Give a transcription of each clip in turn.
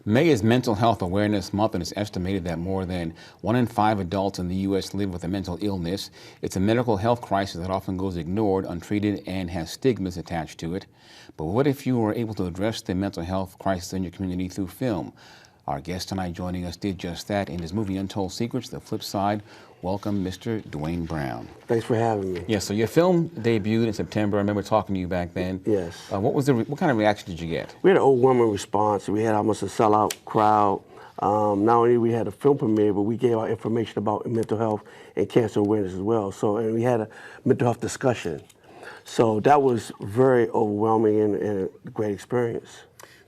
May is Mental Health Awareness Month, and it's estimated that more than 1 in 5 adults in the U.S. live with a mental illness. It's a medical health crisis that often goes ignored, untreated, and has stigmas attached to it. But what if you were able to address the mental health crisis in your community through film? Our guest tonight joining us did just that in his movie Untold Secrets, The Flip Side. Welcome, Mr. Dwayne Brown. Thanks for having me. Yeah, so your film debuted in September. I remember talking to you back then. Yes. What kind of reaction did you get? We had an overwhelming response. We had almost a sellout crowd. Not only we had a film premiere, but we gave out information about mental health and cancer awareness as well. And we had a mental health discussion. So that was very overwhelming and a great experience.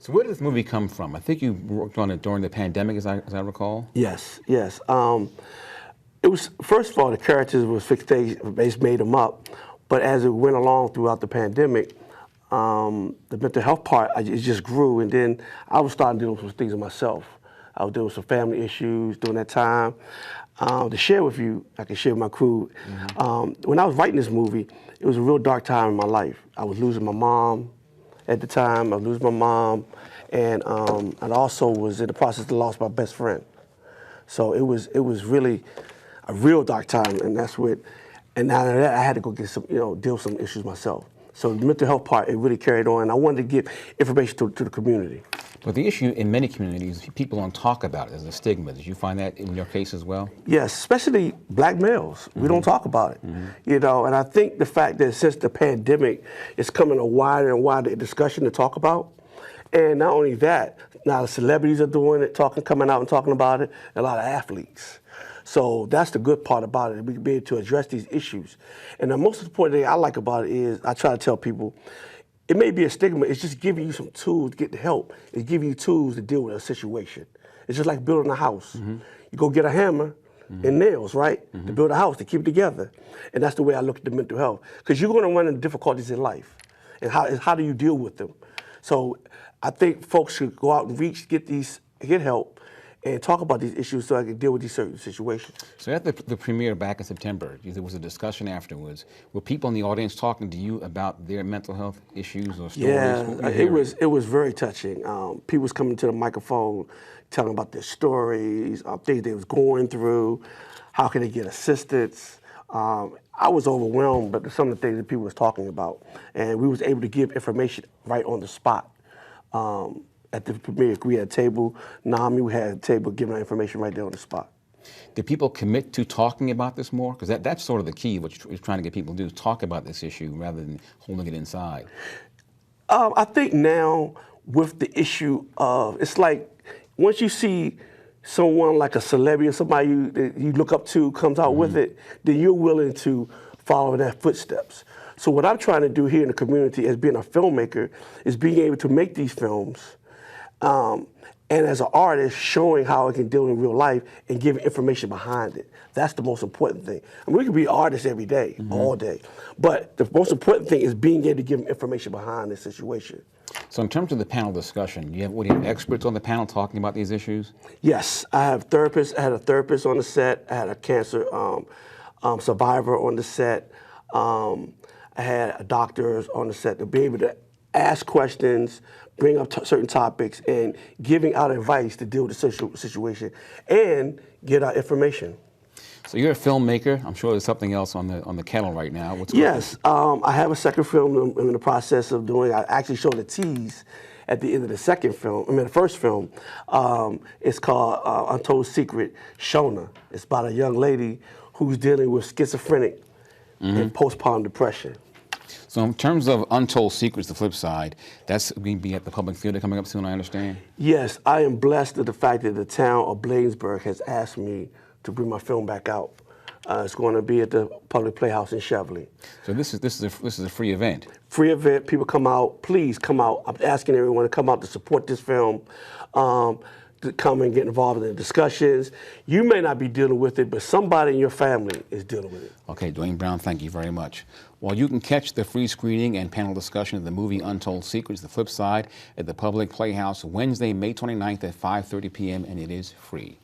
So where did this movie come from? I think you worked on it during the pandemic, as I recall. Yes, yes. It was, first of all, the characters was fictitious, made them up. But as it went along throughout the pandemic, the mental health part, it just grew. And then I was starting to deal with some things myself. I was dealing with some family issues during that time. To share with you, I can share with my crew. When I was writing this movie, it was a real dark time in my life. I was losing my mom at the time. I was losing my mom. And I also was in the process of lost my best friend. So it was really a real dark time, and that's what. And out of that, I had to go get some, deal with some issues myself. So the mental health part, it really carried on. And I wanted to give information to the community. But the issue in many communities, people don't talk about it. There's a stigma. Did you find that in your case as well? Yes, especially black males. We don't talk about it, And I think the fact that since the pandemic, it's coming a wider and wider discussion to talk about. And not only that, now the celebrities are doing it, coming out and talking about it, a lot of athletes. So that's the good part about it. We can be able to address these issues. And the most important thing I like about it is I try to tell people, it may be a stigma, it's just giving you some tools to get the help. It's giving you tools to deal with a situation. It's just like building a house. You go get a hammer and nails, right? To build a house, to keep it together. And that's the way I look at the mental health. Because you're gonna run into difficulties in life. And how do you deal with them? So I think folks should go out and get help, and talk about these issues so I can deal with these certain situations. So at the premiere back in September, there was a discussion afterwards. Were people in the audience talking to you about their mental health issues or stories? Yeah, it was very touching. People was coming to the microphone, telling about their stories, things they was going through, how can they get assistance. I was overwhelmed, but some of the things that people was talking about, and we was able to give information right on the spot. At the premiere, we had a table. We had a table giving out information right there on the spot. Did people commit to talking about this more? Because that's sort of the key, what you're trying to get people to do, is talk about this issue rather than holding it inside. I think now with the issue of, it's like once you see someone like a celebrity or somebody you look up to comes out with it, then you're willing to follow in their footsteps. So what I'm trying to do here in the community as being a filmmaker is being able to make these films and as an artist, showing how it can deal in real life and giving information behind it. That's the most important thing. I mean, we can be artists every day, all day, but the most important thing is being able to give information behind this situation. So in terms of the panel discussion, do you have experts on the panel talking about these issues? Yes, I have therapists. I had a therapist on the set. I had a cancer survivor on the set. I had doctors on the set to be able to ask questions, bring up certain topics, and giving out advice to deal with the situation and get out information. So you're a filmmaker. I'm sure there's something else on the kettle right now. Yes, I have a second film I'm in the process of doing. I actually showed a tease at the end of the first film. It's called Untold Secret, Shona. It's about a young lady who's dealing with schizophrenic and postpartum depression. So in terms of Untold Secrets, The Flip Side, that's going to be at the Public Theater coming up soon, I understand? Yes, I am blessed with the fact that the town of Bladensburg has asked me to bring my film back out. It's going to be at the Public Playhouse in Cheverly. So this is a free event? Free event. People come out. Please come out. I'm asking everyone to come out to support this film, to come and get involved in the discussions. You may not be dealing with it, but somebody in your family is dealing with it. Okay, Dwayne Brown, thank you very much. Well, you can catch the free screening and panel discussion of the movie Untold Secrets, The Flip Side, at the Public Playhouse Wednesday, May 29th at 5:30 p.m., and it is free.